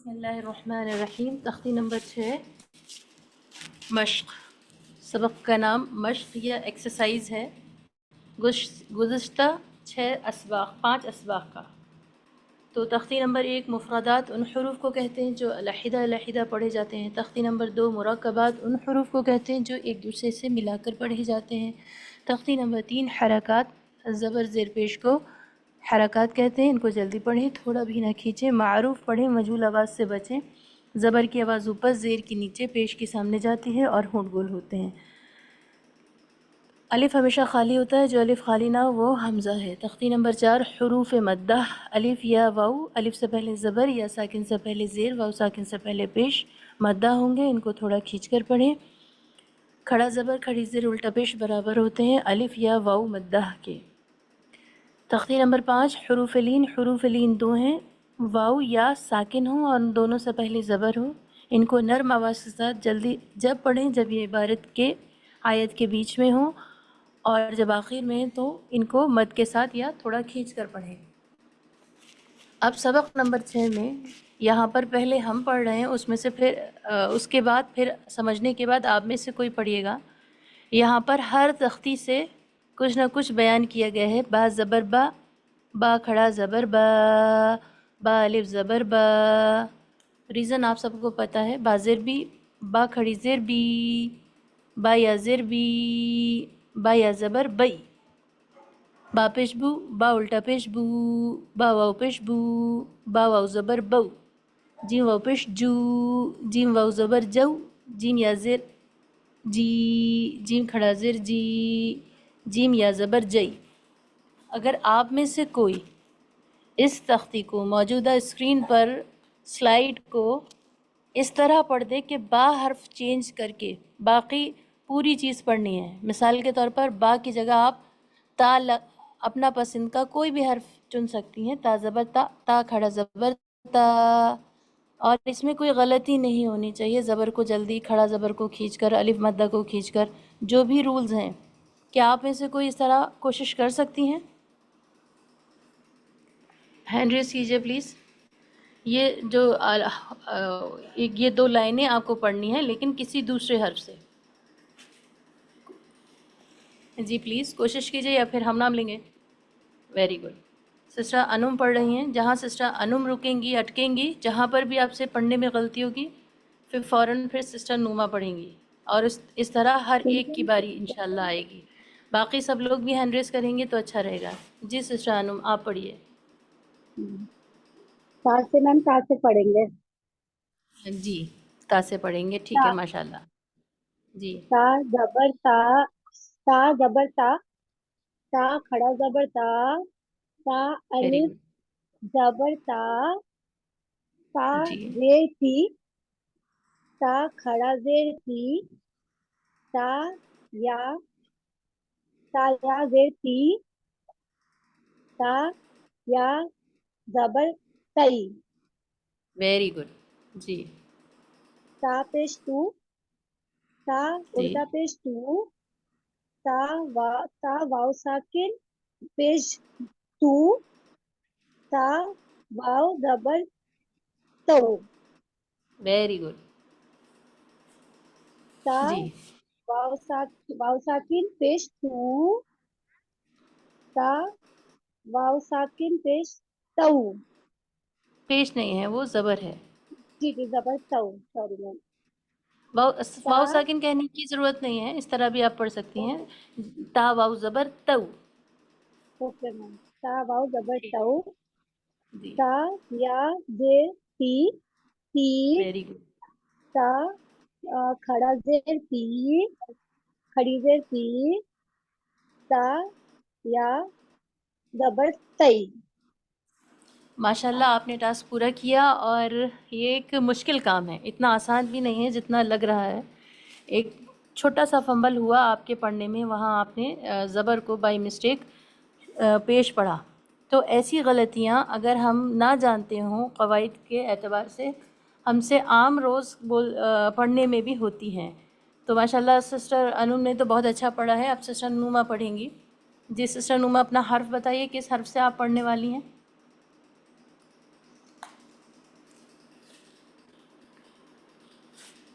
بسم اللہ الرحمن الرحیم۔ تختی نمبر 6 مشق۔ سبق کا نام مشق یا ایکسرسائز ہے گزشتہ 5 اسباق کا۔ تو تختی نمبر 1 مفردات ان حروف کو کہتے ہیں جو علیحدہ علیحدہ پڑھے جاتے ہیں۔ تختی نمبر 2 مرکبات ان حروف کو کہتے ہیں جو ایک دوسرے سے ملا کر پڑھے جاتے ہیں۔ تختی نمبر 3 حرکات زبر زیر پیش کو حرکات کہتے ہیں، ان کو جلدی پڑھیں، تھوڑا بھی نہ کھینچیں، معروف پڑھیں، مجہول آواز سے بچیں۔ زبر کی آواز اوپر، زیر کی نیچے، پیش کی سامنے جاتی ہے اور ہونٹ گول ہوتے ہیں۔ الف ہمیشہ خالی ہوتا ہے، جو الف خالی نہ ہو وہ حمزہ ہے۔ تختی نمبر 4 حروف مدہ الف یا واو، الف سے پہلے زبر یا ساکن سے پہلے زیر، واو ساکن سے پہلے پیش مدہ ہوں گے، ان کو تھوڑا کھینچ کر پڑھیں۔ کھڑا زبر کھڑی زیر الٹا پیش برابر ہوتے ہیں الف یا واو مدہ کے۔ تختی نمبر 5 حروف لین 2 ہیں، واو یا ساکن ہوں اور ان دونوں سے پہلے زبر ہو۔ ان کو نرم آواز کے ساتھ جلدی جب پڑھیں جب یہ عبارت کے آیت کے بیچ میں ہوں، اور جب آخر میں ہیں تو ان کو مد کے ساتھ یا تھوڑا کھینچ کر پڑھیں۔ اب سبق نمبر 6 میں یہاں پر پہلے ہم پڑھ رہے ہیں، اس میں سے پھر اس کے بعد پھر سمجھنے کے بعد آپ میں سے کوئی پڑھیے گا۔ یہاں پر ہر تختی سے کچھ نہ کچھ بیان کیا گیا ہے۔ با زبر با، با کھڑا زبر با، با الف زبر با۔ ریزن آپ سب کو پتہ ہے۔ با زیر بی، با کھڑی زیر بی، با یا زیر بی، با یا زبر بئی۔ با پیش بو، با الٹا پیش بو، با واو پیش بو، با واو زبر بو۔ جیم واو پیش جو، جیم واو زبر جو، جیم یا زیر جی، جیم کھڑا زیر جی، جیم یا زبر جئی۔ اگر آپ میں سے کوئی اس تختی کو موجودہ اسکرین پر سلائیڈ کو اس طرح پڑھ دے کہ با حرف چینج کر کے باقی پوری چیز پڑھنی ہے، مثال کے طور پر با کی جگہ آپ تا اپنا پسند کا کوئی بھی حرف چن سکتی ہیں، تا زبر تا، تا کھڑا زبر تا، اور اس میں کوئی غلطی نہیں ہونی چاہیے۔ زبر کو جلدی، کھڑا زبر کو کھینچ کر، الف مدہ کو کھینچ کر، جو بھی رولز ہیں۔ کیا آپ میں سے کوئی اس طرح کوشش کر سکتی ہیں؟ ہینڈ ریز کیجیے پلیز۔ یہ جو یہ 2 لائنیں آپ کو پڑھنی ہیں لیکن کسی دوسرے حرف سے۔ جی پلیز کوشش کیجیے یا پھر ہم نام لیں گے۔ Very good. سسٹر انم پڑھ رہی ہیں، جہاں سسٹر انم رکیں گی، اٹکیں گی، جہاں پر بھی آپ سے پڑھنے میں غلطی ہوگی پھر فوراً پھر سسٹر نوما پڑھیں گی، اور اس طرح ہر ایک کی باری انشاءاللہ آئے گی۔ باقی سب لوگ بھی ہینڈ ریز کریں گے تو اچھا رہے گا۔ جی سسٹر انم آپ پڑھیے۔ تا سے میم تا سے پڑھیں گے۔ جی تا سے پڑھیں گے، ٹھیک ہے ماشاءاللہ۔ جی تا زبر تا، تا زبر تا، تا کھڑا زبر تا، تا ویری الف گڈ۔ زبر تا، تا جی زیر تی، تا کھڑا زیر تی، تا یا، تا یا زیر تی، تا یا زبر تئی، ویری گڈ۔ جی تا پیش تو، تا جی الٹا پیش تو، تا واو ساکن پیش تو، تا واو زبر تو، ویری گڈ۔ تا جی واو ساکن پیش تو، تا واو ساکن پیش تو، پیش نہیں ہے، وہ زبر ہے۔ جی جی زبر تو، سوری میم۔ تا واو ساکن کہنے کی ضرورت نہیں ہے، اس طرح بھی آپ پڑھ سکتی ہیں۔ تا واو زبر تو۔ اوکے میم، تا واو زبر ٹھیک تو، جی تا یا زیر تی، تی، ویری گڈ۔ تا کھڑا زیر تی، کھڑی زیر تی، تا یا زبر تئی۔ ماشاءاللہ آپ نے ٹاسک پورا کیا، اور یہ ایک مشکل کام ہے، اتنا آسان بھی نہیں ہے جتنا لگ رہا ہے۔ ایک چھوٹا سا فمبل ہوا آپ کے پڑھنے میں، وہاں آپ نے زبر کو بائی مسٹیک پیش پڑھا۔ تو ایسی غلطیاں اگر ہم نہ جانتے ہوں قواعد کے اعتبار سے، ہم سے عام روز پڑھنے میں بھی ہوتی ہیں۔ تو ماشاءاللہ سسٹر انم نے تو بہت اچھا پڑھا ہے۔ اب سسٹر نوما پڑھیں گی۔ جی سسٹر نوما اپنا حرف بتائیے، کس حرف سے آپ پڑھنے والی ہیں؟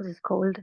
what is called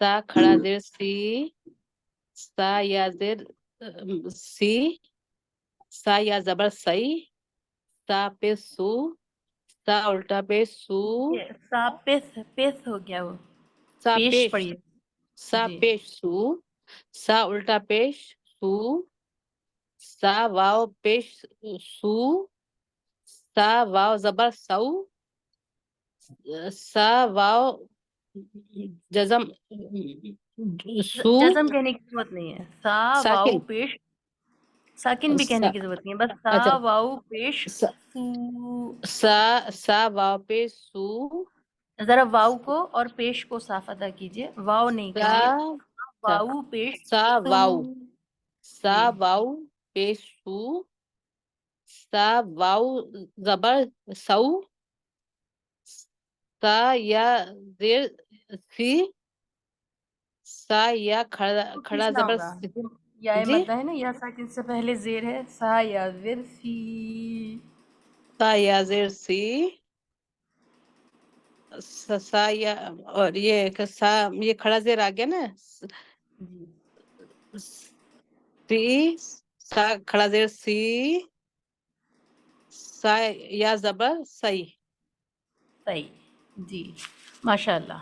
سا کھڑا زیر سی، سا یا زیر سی، سا یا زبر سی، سا پہ سو، سا الٹا پہ سو، یہ سا پیس ہو گیا وہ، سا پیش پیش، پڑھیے. سا جی پیش سو، سا الٹا پیش سو، سا واو پیش سو، سا واو زبر سو، سا واو جزم سو، جزم کہنے کی ضرورت نہیں ہے. سا واو ساکن، پیش، ساکن بھی کہنے کی ضرورت نہیں ہے، بس سا اچھا واو پیش سا سو. سا واو پیش سو، ذرا واو کو اور پیش کو صاف ادا کیجیے، واو نہیں سا کہیے، واو پیش سا سو. واو، سا جی واو پیش سو، سا واو زبر سو، سا یا زیر سی، سا یا تو کھڑا کھینچنا زبر ہوگا، یا جی، مدہ ہے نا، یا ساکن سے پہلے زیر ہے، سا یا زیر سی. سا یا زیر سی، سا یا، اور یہ سا یہ کھڑا زیر آ گیا نا، جی سی، سا کھڑا زیر سی، سا یا زبر سی. صحیح. جی ماشاء اللہ.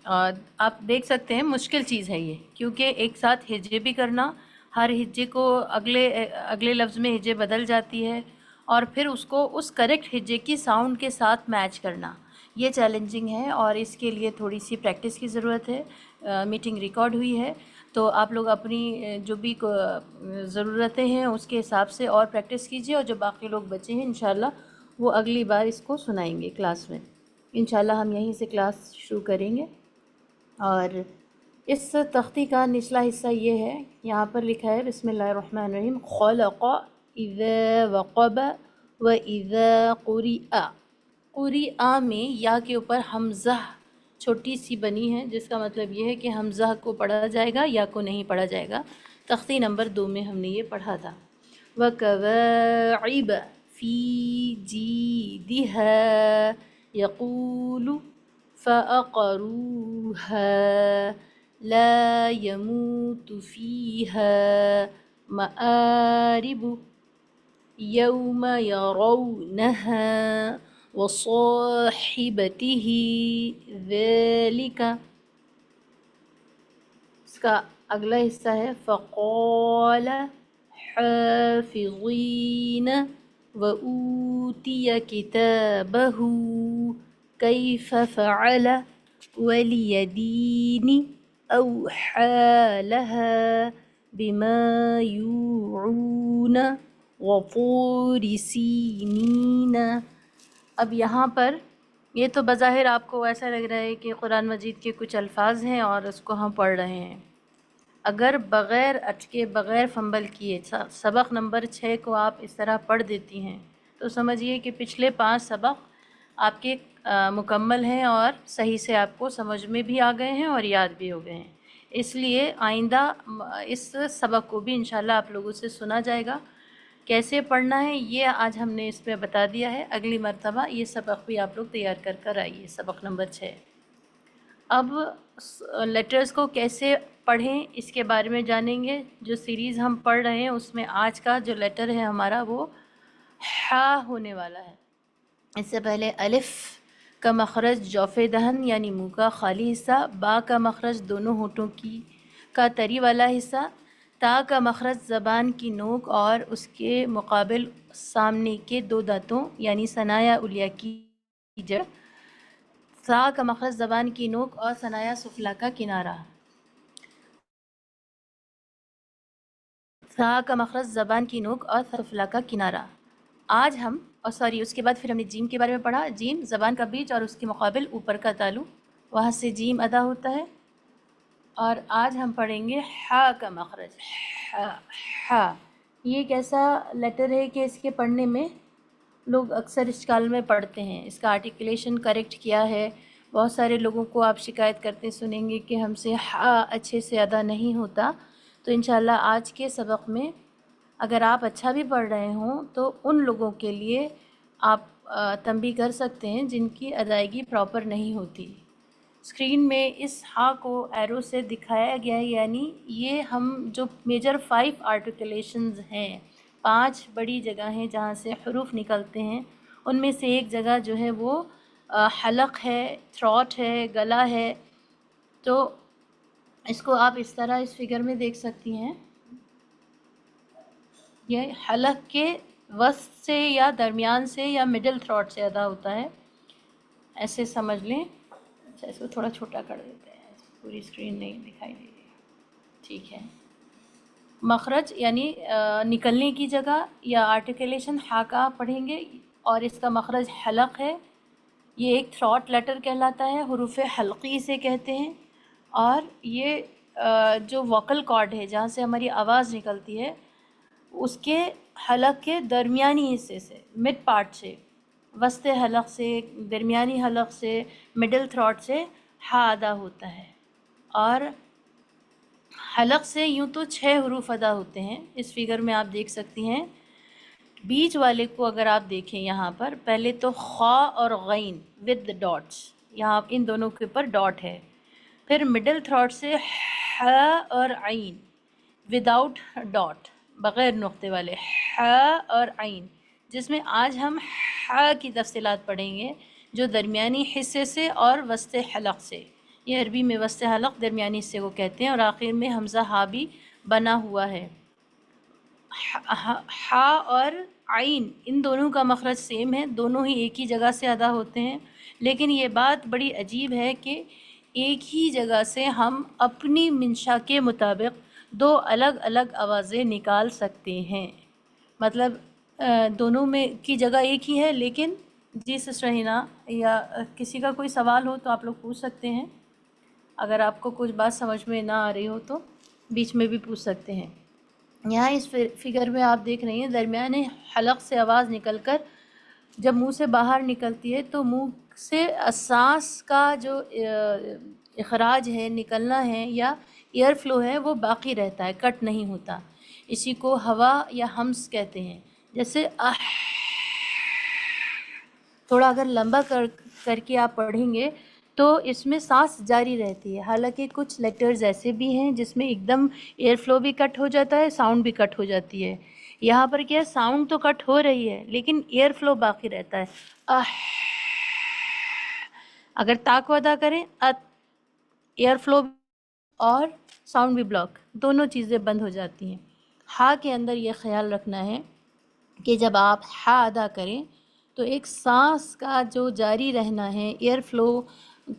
اور آپ دیکھ سکتے ہیں مشکل چیز ہے یہ، کیونکہ ایک ساتھ ہجے بھی کرنا، ہر ہجے کو اگلے لفظ میں ہجے بدل جاتی ہے، اور پھر اس کو اس کریکٹ ہجے کی ساؤنڈ کے ساتھ میچ کرنا، یہ چیلنجنگ ہے، اور اس کے لیے تھوڑی سی پریکٹس کی ضرورت ہے. میٹنگ ریکارڈ ہوئی ہے، تو آپ لوگ اپنی جو بھی ضرورتیں ہیں اس کے حساب سے اور پریکٹس کیجیے، اور جو باقی لوگ بچے ہیں انشاءاللہ وہ اگلی بار اس کو سنائیں گے کلاس میں. انشاءاللہ ہم یہیں سے کلاس شروع کریں گے. اور اس تختی کا نچلا حصہ یہ ہے، یہاں پر لکھا ہے بسم اللہ الرحمن الرحیم، خلق اذا وقب و اذا قرئ. قرئ میں یا کے اوپر حمزہ چھوٹی سی بنی ہے، جس کا مطلب یہ ہے کہ حمزہ کو پڑھا جائے گا یا کو نہیں پڑھا جائے گا. تختی نمبر 2 میں ہم نے یہ پڑھا تھا. وَكَوَاعِبَ فِي جِيدِهَا يَقُولُ فَأَقَرُوهَا لَا يَمُوتُ فِيهَا مَآرِبُ يَوْمَ يَرَوْنَهَا وَصَاحِبَتِهِ ذَلِكَ. اس کا اگلا حصہ ہے فَقَالَ حَافِظِينَ وَأُوتِيَ كِتَابَهُ كَيْفَ فَعَلَ وَلِيَدِينِ أَوْحَى لَهَا بِمَا يُوعُونَ وَطُورِ سِينِينَ. اب یہاں پر یہ تو بظاہر آپ کو ایسا لگ رہا ہے کہ قرآن مجید کے کچھ الفاظ ہیں اور اس کو ہم پڑھ رہے ہیں. اگر بغیر اٹکے، بغیر فمبل کیے سبق نمبر 6 کو آپ اس طرح پڑھ دیتی ہیں تو سمجھیے کہ پچھلے 5 سبق آپ کے مکمل ہیں اور صحیح سے آپ کو سمجھ میں بھی آ گئے ہیں اور یاد بھی ہو گئے ہیں. اس لیے آئندہ اس سبق کو بھی انشاءاللہ آپ لوگوں سے سنا جائے گا. کیسے پڑھنا ہے یہ آج ہم نے اس پہ بتا دیا ہے. اگلی مرتبہ یہ سبق بھی آپ لوگ تیار کر آئیے، سبق نمبر 6. اب لیٹرز کو کیسے پڑھیں اس کے بارے میں جانیں گے. جو سیریز ہم پڑھ رہے ہیں اس میں آج کا جو لیٹر ہے ہمارا وہ ہا ہونے والا ہے. اس سے پہلے الف کا مخرج جوف دہن یعنی منہ کا خالی حصہ، با کا مخرج دونوں ہونٹوں کا تری والا حصہ، تا کا مخرج زبان کی نوک اور اس کے مقابل سامنے کے 2 دانتوں یعنی ثنایا علیہ کی جڑ، سا کا مخرج زبان کی نوک اور ثنایا سفلا کا کنارہ. سا کا مخرج زبان کی نوک اور سفلا کا کنارہ. آج ہم اس کے بعد پھر ہم نے جیم کے بارے میں پڑھا. جیم زبان کا بیچ اور اس کے مقابل اوپر کا تالو، وہاں سے جیم ادا ہوتا ہے. اور آج ہم پڑھیں گے ہا کا مخرج. ہا یہ ایک ایسا لیٹر ہے کہ اس کے پڑھنے میں لوگ اکثر اشکال میں پڑھتے ہیں. اس کا آرٹیکولیشن کریکٹ کیا ہے. بہت سارے لوگوں کو آپ شکایت کرتے سنیں گے کہ ہم سے ہا اچھے سے ادا نہیں ہوتا. تو انشاءاللہ آج کے سبق میں اگر آپ اچھا بھی پڑھ رہے ہوں تو ان لوگوں کے لیے آپ تنبیہ کر سکتے ہیں جن کی ادائیگی پراپر نہیں ہوتی. اسکرین میں اس ہا کو ایرو سے دکھایا گیا ہے، یعنی یہ ہم جو میجر 5 آرٹیکولیشنز ہیں، 5 بڑی جگہ ہیں جہاں سے حروف نکلتے ہیں، ان میں سے ایک جگہ جو ہے وہ حلق ہے، تھروٹ ہے، گلا ہے. تو اس کو آپ اس طرح اس فگر میں دیکھ سکتی ہیں. یہ حلق کے وسط سے یا درمیان سے یا مڈل تھروٹ سے ادا ہوتا ہے، ایسے سمجھ لیں. اچھا اس کو تھوڑا چھوٹا کر دیتے ہیں، پوری اسکرین نہیں دکھائی دے رہی. ٹھیک ہے. مخرج یعنی نکلنے کی جگہ یا آرٹیکولیشن ہا کا پڑھیں گے، اور اس کا مخرج حلق ہے. یہ ایک تھروٹ لیٹر کہلاتا ہے، حروف حلقی سے کہتے ہیں. اور یہ جو ووکل کارڈ ہے جہاں سے ہماری آواز نکلتی ہے، اس کے حلق کے درمیانی حصے سے، مڈ پارٹ سے، وسط حلق سے، درمیانی حلق سے، مڈل تھروٹ سے ہا ادا ہوتا ہے. اور حلق سے یوں تو 6 حروف ادا ہوتے ہیں، اس فگر میں آپ دیکھ سکتی ہیں. بیچ والے کو اگر آپ دیکھیں یہاں پر، پہلے تو خا اور غین ود ڈاٹس، یہاں ان دونوں کے اوپر ڈاٹ ہے. پھر مڈل تھروٹ سے ح اور عین وداؤٹ ڈاٹ، بغیر نقطے والے، ح اور عین، جس میں آج ہم ح کی تفصیلات پڑھیں گے، جو درمیانی حصے سے اور وسط حلق سے. یہ عربی میں وسط حلق درمیانی حصے کو کہتے ہیں، اور آخر میں حمزہ ہا بھی بنا ہوا ہے. ہا اور عین ان دونوں کا مخرج سیم ہے، دونوں ہی ایک ہی جگہ سے ادا ہوتے ہیں. لیکن یہ بات بڑی عجیب ہے کہ ایک ہی جگہ سے ہم اپنی منشا کے مطابق 2 الگ الگ آوازیں نکال سکتے ہیں. مطلب دونوں میں کی جگہ ایک ہی ہے، لیکن جی سسٹر ہینا یا کسی کا کوئی سوال ہو تو آپ لوگ پوچھ سکتے ہیں. اگر آپ کو کچھ بات سمجھ میں نہ آ رہی ہو تو بیچ میں بھی پوچھ سکتے ہیں. یہاں اس فگر میں آپ دیکھ رہی ہیں درمیان حلق سے آواز نکل کر جب منہ سے باہر نکلتی ہے تو منہ سے سانس کا جو اخراج ہے، نکلنا ہے یا ایئر فلو ہے، وہ باقی رہتا ہے، کٹ نہیں ہوتا. اسی کو ہوا یا ہمس کہتے ہیں. جیسے تھوڑا اگر لمبا کر کے آپ پڑھیں گے تو اس میں سانس جاری رہتی ہے. حالانکہ کچھ لیٹرز ایسے بھی ہیں جس میں ایک دم ایئر فلو بھی کٹ ہو جاتا ہے، ساؤنڈ بھی کٹ ہو جاتی ہے. یہاں پر کیا ساؤنڈ تو کٹ ہو رہی ہے لیکن ایئر فلو باقی رہتا ہے. اگر تا کو ادا کریں، ایئر فلو اور ساؤنڈ بھی بلاک، دونوں چیزیں بند ہو جاتی ہیں. ہا کے اندر یہ خیال رکھنا ہے کہ جب آپ ہا ادا کریں تو ایک سانس کا جو جاری رہنا ہے، ایئر فلو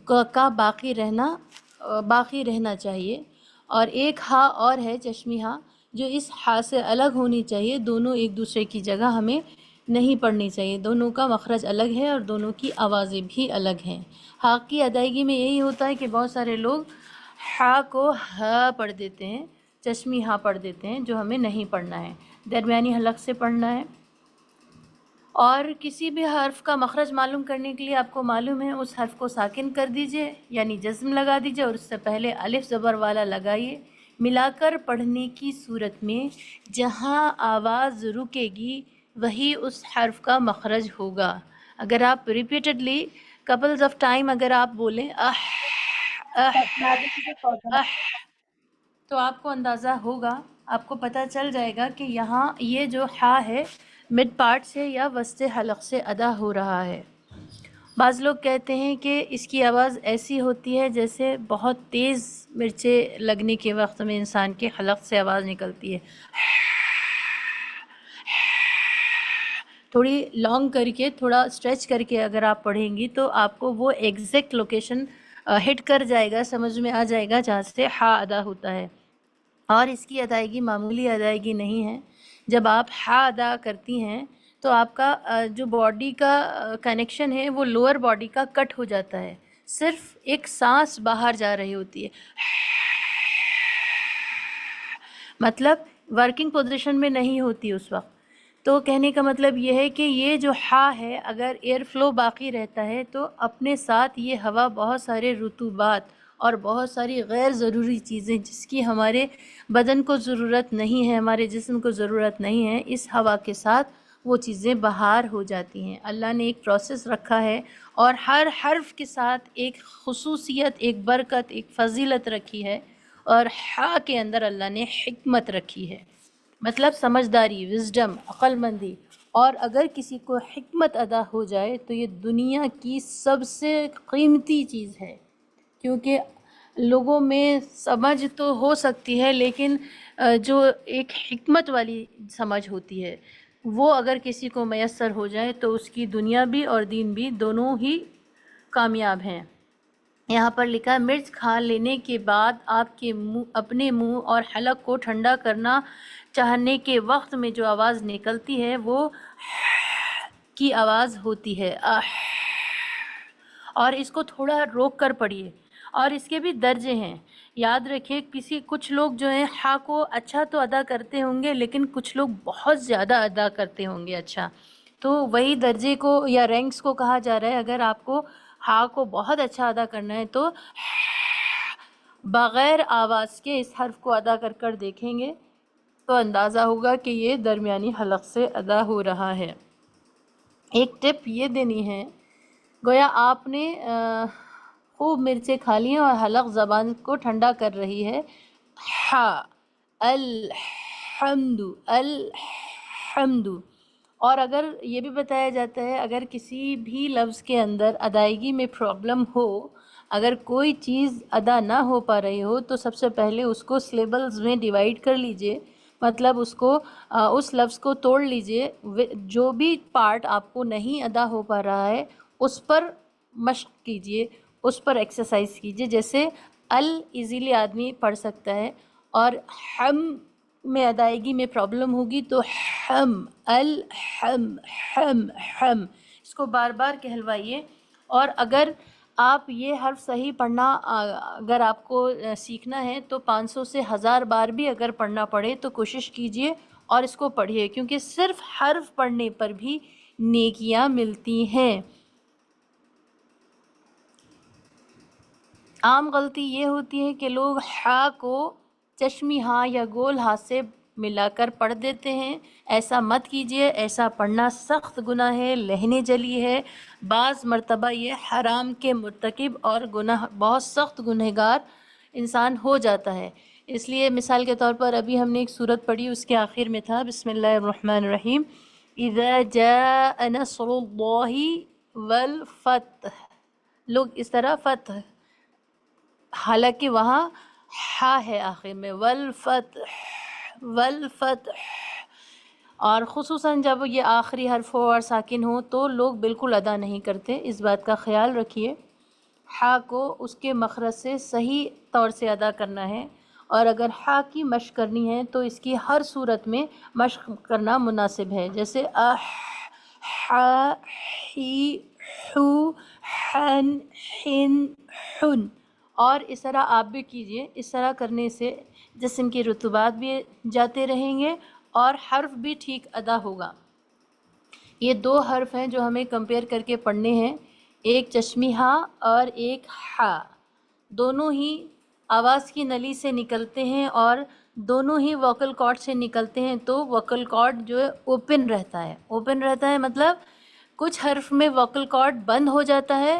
کا باقی رہنا چاہیے. اور ایک ہا اور ہے چشمی ہا، جو اس ہا سے الگ ہونی چاہیے. دونوں ایک دوسرے کی جگہ ہمیں نہیں پڑھنی چاہیے، دونوں کا مخرج الگ ہے اور دونوں کی آوازیں بھی الگ ہیں. ہا کی ادائیگی میں یہی ہوتا ہے کہ بہت سارے لوگ ہا کو ہا پڑھ دیتے ہیں، چشمی ہا پڑھ دیتے ہیں، جو ہمیں نہیں پڑھنا ہے، درمیانی حلق سے پڑھنا ہے. اور کسی بھی حرف کا مخرج معلوم کرنے کے لیے آپ کو معلوم ہے اس حرف کو ساکن کر دیجئے، یعنی جزم لگا دیجئے، اور اس سے پہلے الف زبر والا لگائیے. ملا کر پڑھنے کی صورت میں جہاں آواز رکے گی وہی اس حرف کا مخرج ہوگا. اگر آپ ریپیٹڈلی کپلز آف ٹائم اگر آپ بولیں تو آپ کو اندازہ ہوگا، آپ کو پتہ چل جائے گا کہ یہاں یہ جو ہا ہے مڈ پارٹ سے یا وسط حلق سے ادا ہو رہا ہے. بعض لوگ کہتے ہیں کہ اس کی آواز ایسی ہوتی ہے جیسے بہت تیز مرچیں لگنے کے وقت میں انسان کے حلق سے آواز نکلتی ہے. تھوڑی لانگ کر کے، تھوڑا اسٹریچ کر کے اگر آپ پڑھیں گی تو آپ کو وہ ایگزیکٹ لوکیشن ہٹ کر جائے گا، سمجھ میں آ جائے گا جہاں سے ہا ادا ہوتا ہے. اور اس کی ادائیگی معمولی ادائیگی نہیں ہے. جب آپ ہا ادا کرتی ہیں تو آپ کا جو باڈی کا کنیکشن ہے وہ لوور باڈی کا کٹ ہو جاتا ہے، صرف ایک سانس باہر جا رہی ہوتی ہے، مطلب ورکنگ پوزیشن میں نہیں ہوتی اس وقت. تو کہنے کا مطلب یہ ہے کہ یہ جو ہا ہے اگر ایئر فلو باقی رہتا ہے تو اپنے ساتھ یہ ہوا بہت سارے رطوبات اور بہت ساری غیر ضروری چیزیں جس کی ہمارے بدن کو ضرورت نہیں ہے، ہمارے جسم کو ضرورت نہیں ہے، اس ہوا کے ساتھ وہ چیزیں باہر ہو جاتی ہیں۔ اللہ نے ایک پروسیس رکھا ہے اور ہر حرف کے ساتھ ایک خصوصیت، ایک برکت، ایک فضیلت رکھی ہے، اور ہا کے اندر اللہ نے حکمت رکھی ہے، مطلب سمجھداری، وزڈم، عقل مندی۔ اور اگر کسی کو حکمت ادا ہو جائے تو یہ دنیا کی سب سے قیمتی چیز ہے، کیونکہ لوگوں میں سمجھ تو ہو سکتی ہے لیکن جو ایک حکمت والی سمجھ ہوتی ہے وہ اگر کسی کو میسر ہو جائے تو اس کی دنیا بھی اور دین بھی دونوں ہی کامیاب ہیں۔ یہاں پر لکھا ہے مرچ کھا لینے کے بعد آپ کے اپنے منہ اور حلق کو ٹھنڈا کرنا چاہنے کے وقت میں جو آواز نکلتی ہے وہ کی آواز ہوتی ہے، اور اس کو تھوڑا روک کر پڑھیے، اور اس کے بھی درجے ہیں۔ یاد رکھیں کچھ لوگ جو ہیں ہا کو اچھا تو ادا کرتے ہوں گے لیکن کچھ لوگ بہت زیادہ ادا کرتے ہوں گے اچھا، تو وہی درجے کو یا رینکس کو کہا جا رہا ہے۔ اگر آپ کو ہا کو بہت اچھا ادا کرنا ہے تو بغیر آواز کے اس حرف کو ادا کر کر دیکھیں گے تو اندازہ ہوگا کہ یہ درمیانی حلق سے ادا ہو رہا ہے۔ ایک ٹپ یہ دینی ہے، گویا آپ نے خوب مرچیں کھا لی ہیں اور حلق زبان کو ٹھنڈا کر رہی ہے۔ ہا، الحمد، الحمد۔ اور اگر یہ بھی بتایا جاتا ہے اگر کسی بھی لفظ کے اندر ادائیگی میں پرابلم ہو، اگر کوئی چیز ادا نہ ہو پا رہی ہو تو سب سے پہلے اس کو سلیبلز میں ڈیوائیڈ کر لیجئے، مطلب اس لفظ کو توڑ لیجئے، جو بھی پارٹ آپ کو نہیں ادا ہو پا رہا ہے اس پر مشق کیجئے، اس پر ایکسرسائز کیجئے۔ جیسے ایزیلی آدمی پڑھ سکتا ہے، اور ہم میں ادائیگی میں پرابلم ہوگی تو ہم، الحم، ہم، اس کو بار بار کہلوائیے۔ اور اگر آپ یہ حرف صحیح پڑھنا اگر آپ کو سیکھنا ہے تو 500 سے 1000 بار بھی اگر پڑھنا پڑے تو کوشش کیجئے اور اس کو پڑھیے، کیونکہ صرف حرف پڑھنے پر بھی نیکیاں ملتی ہیں۔ عام غلطی یہ ہوتی ہے کہ لوگ ہا کو چشمی ہاں یا گول ہاں سے ملا کر پڑھ دیتے ہیں۔ ایسا مت کیجیے، ایسا پڑھنا سخت گناہ ہے، لہنے جلی ہے، بعض مرتبہ یہ حرام کے مرتکب اور بہت سخت گنہگار انسان ہو جاتا ہے۔ اس لیے مثال کے طور پر ابھی ہم نے ایک سورت پڑھی، اس کے آخر میں تھا بسم اللہ الرحمن الرحیم، اذا جاء نصر اللہ والفتح، لوگ اس طرح فتح، حالانکہ وہاں ہا ہے آخر میں، والفتح، والفتح، اور خصوصاً جب یہ آخری حرف ہو اور ساکن ہو تو لوگ بالکل ادا نہیں کرتے۔ اس بات کا خیال رکھیے، ہا کو اس کے مخرج سے صحیح طور سے ادا کرنا ہے، اور اگر ہا کی مشق کرنی ہے تو اس کی ہر صورت میں مشق کرنا مناسب ہے، جیسے اح، ہا، ہی، ہو، حن، حن، حن، اور اس طرح آپ بھی کیجئے۔ اس طرح کرنے سے جسم کی رطوبات بھی جاتے رہیں گے اور حرف بھی ٹھیک ادا ہوگا۔ یہ 2 حرف ہیں جو ہمیں کمپیئر کر کے پڑھنے ہیں، ایک چشمی ہاں اور ایک ہا، دونوں ہی آواز کی نلی سے نکلتے ہیں اور دونوں ہی ووکل کارڈ سے نکلتے ہیں، تو ووکل کارڈ جو ہے اوپن رہتا ہے۔ اوپن رہتا ہے مطلب کچھ حرف میں ووکل کارڈ بند ہو جاتا ہے،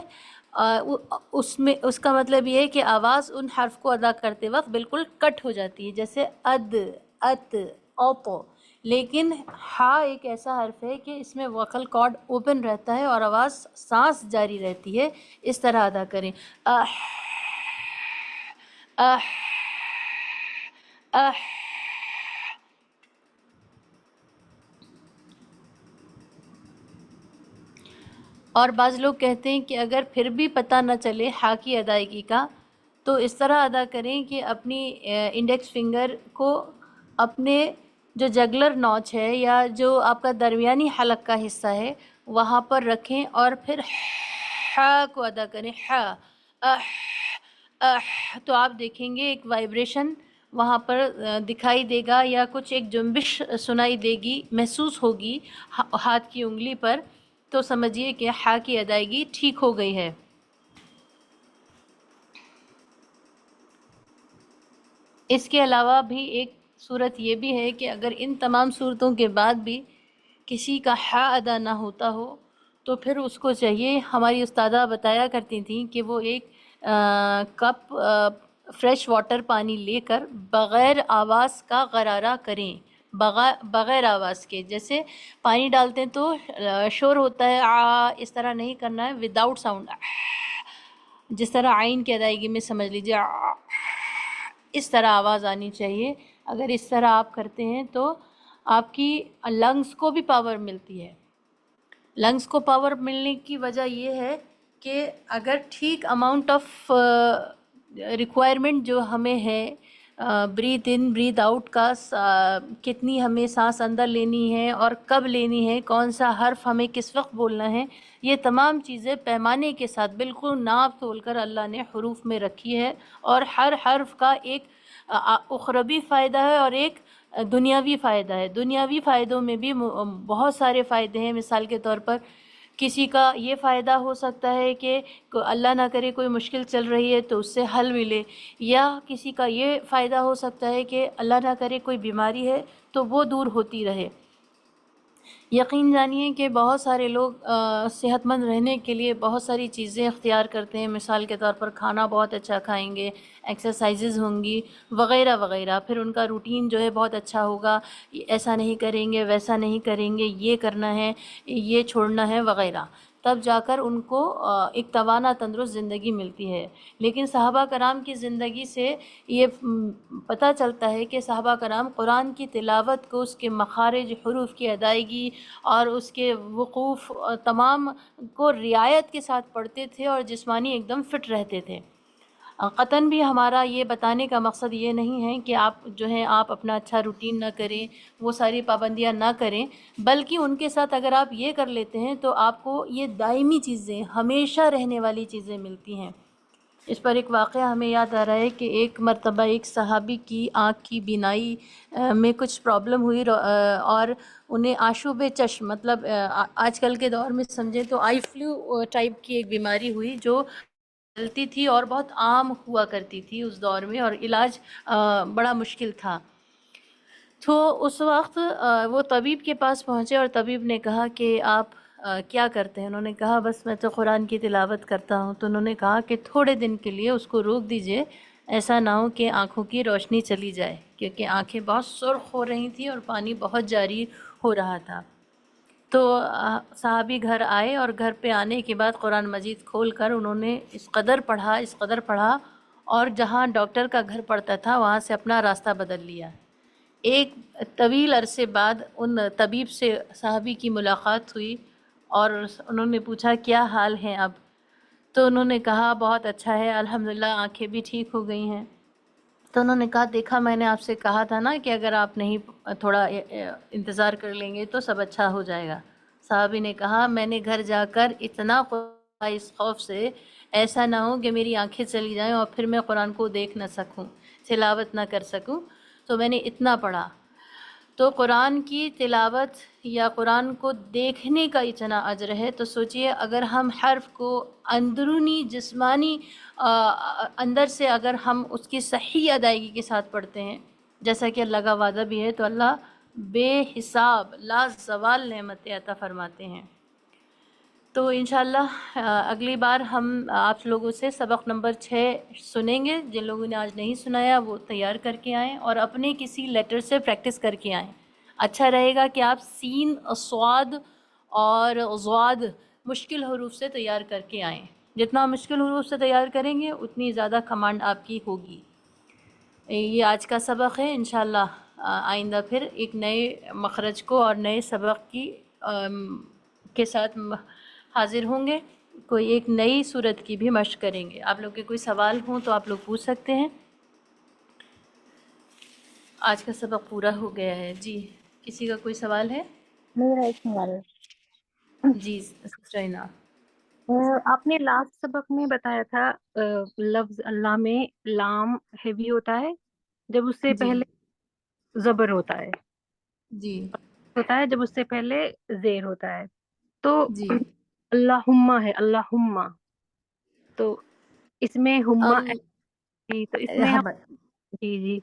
اس کا مطلب یہ ہے کہ آواز ان حرف کو ادا کرتے وقت بالکل کٹ ہو جاتی ہے، جیسے اد، ات، اوپ، لیکن ہا ایک ایسا حرف ہے کہ اس میں ووکل کارڈ اوپن رہتا ہے اور آواز سانس جاری رہتی ہے۔ اس طرح ادا کریں، اح، اح، اح۔ اور بعض لوگ کہتے ہیں کہ اگر پھر بھی پتہ نہ چلے ہا کی ادائیگی کا تو اس طرح ادا کریں کہ اپنی انڈیکس فنگر کو اپنے جو جگلر نوچ ہے یا جو آپ کا درمیانی حلق کا حصہ ہے وہاں پر رکھیں اور پھر ہا کو ادا کریں، ہا، اح، اح، تو آپ دیکھیں گے ایک وائبریشن وہاں پر دکھائی دے گا یا کچھ ایک جنبش سنائی دے گی، محسوس ہوگی ہاتھ کی انگلی پر، تو سمجھیے کہ ہا کی ادائیگی ٹھیک ہو گئی ہے۔ اس کے علاوہ بھی ایک صورت یہ بھی ہے کہ اگر ان تمام صورتوں کے بعد بھی کسی کا حا ادا نہ ہوتا ہو تو پھر اس کو چاہیے، ہماری استادہ بتایا کرتی تھیں کہ وہ ایک کپ فریش واٹر پانی لے کر بغیر آواز کا غرارہ کریں، بغیر آواز کے. جیسے پانی ڈالتے ہیں تو شور ہوتا ہے اس طرح نہیں کرنا ہے، وداؤٹ ساؤنڈ، جس طرح عین کی ادائیگی میں سمجھ لیجیے اس طرح آواز آنی چاہیے. اگر اس طرح آپ کرتے ہیں تو آپ کی لنگز کو بھی پاور ملتی ہے. لنگز کو پاور ملنے کی وجہ یہ ہے کہ اگر ٹھیک اماؤنٹ آف ریکوائرمنٹ جو ہمیں ہے بریتھ ان بریتھ آؤٹ کا، کتنی ہمیں سانس اندر لینی ہے اور کب لینی ہے، کون سا حرف ہمیں کس وقت بولنا ہے، یہ تمام چیزیں پیمانے کے ساتھ بالکل ناپ تول کر اللہ نے حروف میں رکھی ہے. اور ہر حرف کا ایک اخروی فائدہ ہے اور ایک دنیاوی فائدہ ہے. دنیاوی فائدوں میں بھی بہت سارے فائدے ہیں. مثال کے طور پر کسی کا یہ فائدہ ہو سکتا ہے کہ اللہ نہ کرے کوئی مشکل چل رہی ہے تو اس سے حل ملے، یا کسی کا یہ فائدہ ہو سکتا ہے کہ اللہ نہ کرے کوئی بیماری ہے تو وہ دور ہوتی رہے. یقین جانیے کہ بہت سارے لوگ صحت مند رہنے کے لیے بہت ساری چیزیں اختیار کرتے ہیں. مثال کے طور پر کھانا بہت اچھا کھائیں گے، ایکسرسائزز ہوں گی وغیرہ وغیرہ، پھر ان کا روٹین جو ہے بہت اچھا ہوگا، ایسا نہیں کریں گے، ویسا نہیں کریں گے، یہ کرنا ہے، یہ چھوڑنا ہے وغیرہ، تب جا کر ان کو ایک توانا تندرست زندگی ملتی ہے. لیکن صحابہ کرام کی زندگی سے یہ پتہ چلتا ہے کہ صحابہ کرام قرآن کی تلاوت کو، اس کے مخارج، حروف کی ادائیگی اور اس کے وقوف تمام کو رعایت کے ساتھ پڑھتے تھے اور جسمانی ایک دم فٹ رہتے تھے. قطعاً بھی ہمارا یہ بتانے کا مقصد یہ نہیں ہے کہ آپ جو ہے آپ اپنا اچھا روٹین نہ کریں، وہ ساری پابندیاں نہ کریں، بلکہ ان کے ساتھ اگر آپ یہ کر لیتے ہیں تو آپ کو یہ دائمی چیزیں، ہمیشہ رہنے والی چیزیں ملتی ہیں. اس پر ایک واقعہ ہمیں یاد آ رہا ہے کہ ایک مرتبہ ایک صحابی کی آنکھ کی بینائی میں کچھ پرابلم ہوئی اور انہیں آشوب چشم، مطلب آج کل کے دور میں سمجھیں تو آئی فلو ٹائپ کی ایک بیماری ہوئی جو چلتی تھی اور بہت عام ہوا کرتی تھی اس دور میں، اور علاج بڑا مشکل تھا. تو اس وقت وہ طبیب کے پاس پہنچے اور طبیب نے کہا کہ آپ کیا کرتے ہیں؟ انہوں نے کہا بس میں تو قرآن کی تلاوت کرتا ہوں. تو انہوں نے کہا کہ تھوڑے دن کے لیے اس کو روک دیجئے، ایسا نہ ہو کہ آنکھوں کی روشنی چلی جائے، کیونکہ آنکھیں بہت سرخ ہو رہی تھیں اور پانی بہت جاری ہو رہا تھا. تو صحابی گھر آئے اور گھر پہ آنے کے بعد قرآن مجید کھول کر انہوں نے اس قدر پڑھا اور جہاں ڈاکٹر کا گھر پڑتا تھا وہاں سے اپنا راستہ بدل لیا. ایک طویل عرصے بعد ان طبیب سے صحابی کی ملاقات ہوئی اور انہوں نے پوچھا کیا حال ہیں اب؟ تو انہوں نے کہا بہت اچھا ہے الحمدللہ، آنکھیں بھی ٹھیک ہو گئی ہیں. تو انہوں نے کہا دیکھا میں نے آپ سے کہا تھا نا کہ اگر آپ نہیں تھوڑا انتظار کر لیں گے تو سب اچھا ہو جائے گا. صحابی نے کہا میں نے گھر جا کر اتنا اس خوف سے ایسا نہ ہو کہ میری آنکھیں چلی جائیں اور پھر میں قرآن کو دیکھ نہ سکوں، تلاوت نہ کر سکوں، تو میں نے اتنا پڑھا. تو قرآن کی تلاوت یا قرآن کو دیکھنے کا اتنا اجر ہے، تو سوچئے اگر ہم حرف کو اندرونی جسمانی اندر سے اگر ہم اس کی صحیح ادائیگی کے ساتھ پڑھتے ہیں جیسا کہ اللہ کا وعدہ بھی ہے، تو اللہ بے حساب لا زوال نعمتیں عطا فرماتے ہیں. تو انشاءاللہ اگلی بار ہم آپ لوگوں سے سبق نمبر 6 سنیں گے. جن لوگوں نے آج نہیں سنایا وہ تیار کر کے آئیں اور اپنے کسی لیٹر سے پریکٹس کر کے آئیں. اچھا رہے گا کہ آپ سین، صاد اور ضاد مشکل حروف سے تیار کر کے آئیں. جتنا مشکل حروف سے تیار کریں گے اتنی زیادہ کمانڈ آپ کی ہوگی. یہ آج کا سبق ہے. انشاءاللہ آئندہ پھر ایک نئے مخرج کو اور نئے سبق کے ساتھ حاضر ہوں گے. کوئی ایک نئی صورت کی بھی مشق کریں گے. آپ لوگ کے کوئی سوال ہوں تو آپ لوگ پوچھ سکتے ہیں. آج کا سبق پورا ہو گیا ہے. جی کسی کا کوئی سوال ہے؟ میرا ایک سوال ہے، جی سسٹر اینا. آپ نے لاسٹ سبق میں بتایا تھا لفظ اللہ میں لام ہیوی ہوتا ہے جب اس سے جی پہلے زبر ہوتا جی ہے جب اس سے پہلے زیر ہوتا ہے. تو جی اللہم ہے، اللہم، تو اس میں ہما تو اس میں ہم جی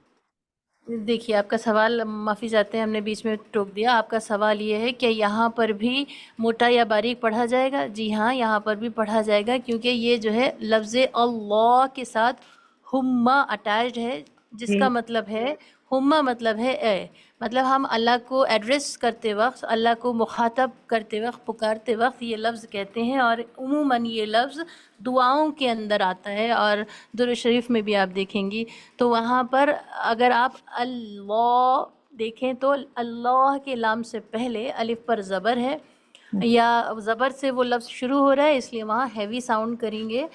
دیکھیے آپ کا سوال، معافی چاہتے ہیں ہم نے بیچ میں ٹوک دیا. آپ کا سوال یہ ہے کہ یہاں پر بھی موٹا یا باریک پڑھا جائے گا؟ جی ہاں، یہاں پر بھی پڑھا جائے گا، کیونکہ یہ جو ہے لفظ اللہ کے ساتھ ہما اٹیچڈ ہے، جس کا مطلب ہے ہما مطلب ہے اے. مطلب ہم اللہ کو ایڈریس کرتے وقت، اللہ کو مخاطب کرتے وقت، پکارتے وقت یہ لفظ کہتے ہیں، اور عموماً یہ لفظ دعاؤں کے اندر آتا ہے، اور درود شریف میں بھی آپ دیکھیں گی تو وہاں پر اگر آپ اللہ دیکھیں تو اللہ کے لام سے پہلے الف پر زبر ہے، یا زبر سے وہ لفظ شروع ہو رہا ہے، اس لیے وہاں ہیوی ساؤنڈ کریں گے،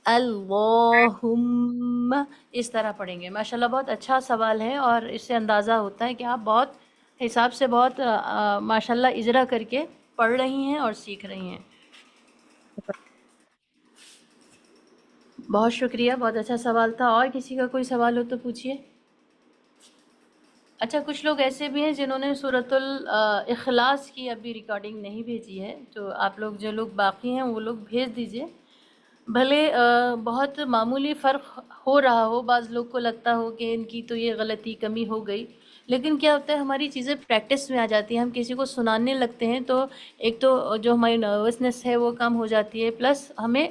اللہم اس طرح پڑھیں گے. ماشاءاللہ بہت اچھا سوال ہے، اور اس سے اندازہ ہوتا ہے کہ آپ بہت حساب سے بہت ماشاءاللہ اجرا کر کے پڑھ رہی ہیں اور سیکھ رہی ہیں. بہت شکریہ، بہت اچھا سوال تھا. اور کسی کا کوئی سوال ہو تو پوچھیے. اچھا، کچھ لوگ ایسے بھی ہیں جنہوں نے سورۃ الاخلاص کی ابھی ریکارڈنگ نہیں بھیجی ہے، تو آپ لوگ جو لوگ باقی ہیں وہ لوگ بھیج دیجئے. بھلے بہت معمولی فرق ہو رہا ہو، بعض لوگ کو لگتا ہو کہ ان کی تو یہ غلطی کمی ہو گئی، لیکن کیا ہوتا ہے ہماری چیزیں پریکٹس میں آ جاتی ہیں. ہم کسی کو سنانے لگتے ہیں تو ایک تو جو ہماری نروسنس ہے وہ کم ہو جاتی ہے، پلس ہمیں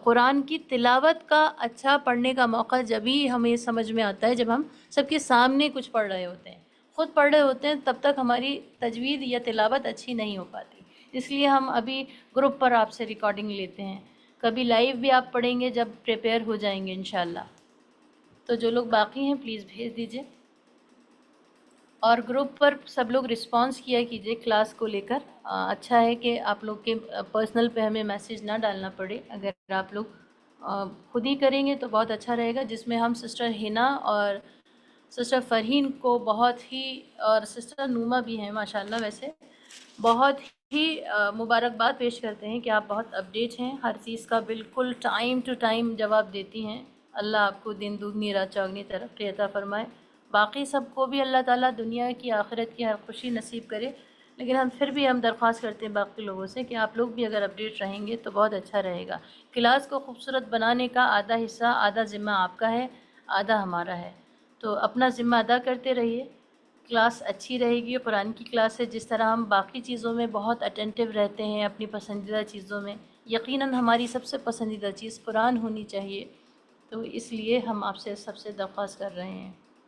قرآن کی تلاوت کا اچھا پڑھنے کا موقع جبھی ہمیں سمجھ میں آتا ہے جب ہم سب کے سامنے کچھ پڑھ رہے ہوتے ہیں. خود پڑھ رہے ہوتے ہیں تب تک ہماری تجوید یا تلاوت اچھی نہیں ہو پاتی. اس لیے ہم ابھی گروپ پر آپ سے ریکارڈنگ لیتے ہیں، کبھی لائیو بھی آپ پڑھیں گے جب پریپیئر ہو جائیں گے انشاءاللہ. تو جو لوگ باقی ہیں پلیز بھیج دیجئے، اور گروپ پر سب لوگ رسپانس کیا کیجئے کلاس کو لے کر. اچھا ہے کہ آپ لوگ کے پرسنل پہ ہمیں میسیج نہ ڈالنا پڑے. اگر آپ لوگ خود ہی کریں گے تو بہت اچھا رہے گا، جس میں ہم سسٹر ہنا اور سسٹر فرحین کو بہت ہی، اور سسٹر نوما بھی ہیں ماشاءاللہ، ویسے بہت ہی مبارکباد پیش کرتے ہیں کہ آپ بہت اپڈیٹ ہیں، ہر چیز کا بالکل ٹائم ٹو ٹائم جواب دیتی ہیں. اللہ آپ کو دن دگنی رات چوگنی ترقی عطا فرمائے. باقی سب کو بھی اللہ تعالیٰ دنیا کی آخرت کی ہر خوشی نصیب کرے، لیکن ہم درخواست کرتے ہیں باقی لوگوں سے کہ آپ لوگ بھی اگر اپڈیٹ رہیں گے تو بہت اچھا رہے گا. کلاس کو خوبصورت بنانے کا آدھا حصہ، آدھا ذمہ آپ کا ہے، آدھا ہمارا ہے. تو اپنا ذمہ ادا کرتے رہیے. کلاس اچھی رہے گی، قرآن کی کلاس ہے. جس طرح ہم باقی چیزوں میں بہت اٹینٹیو رہتے ہیں اپنی پسندیدہ چیزوں میں، یقیناً ہماری سب سے پسندیدہ چیز قرآن ہونی چاہیے. تو اس لیے ہم آپ سے سب سے درخواست کر رہے ہیں.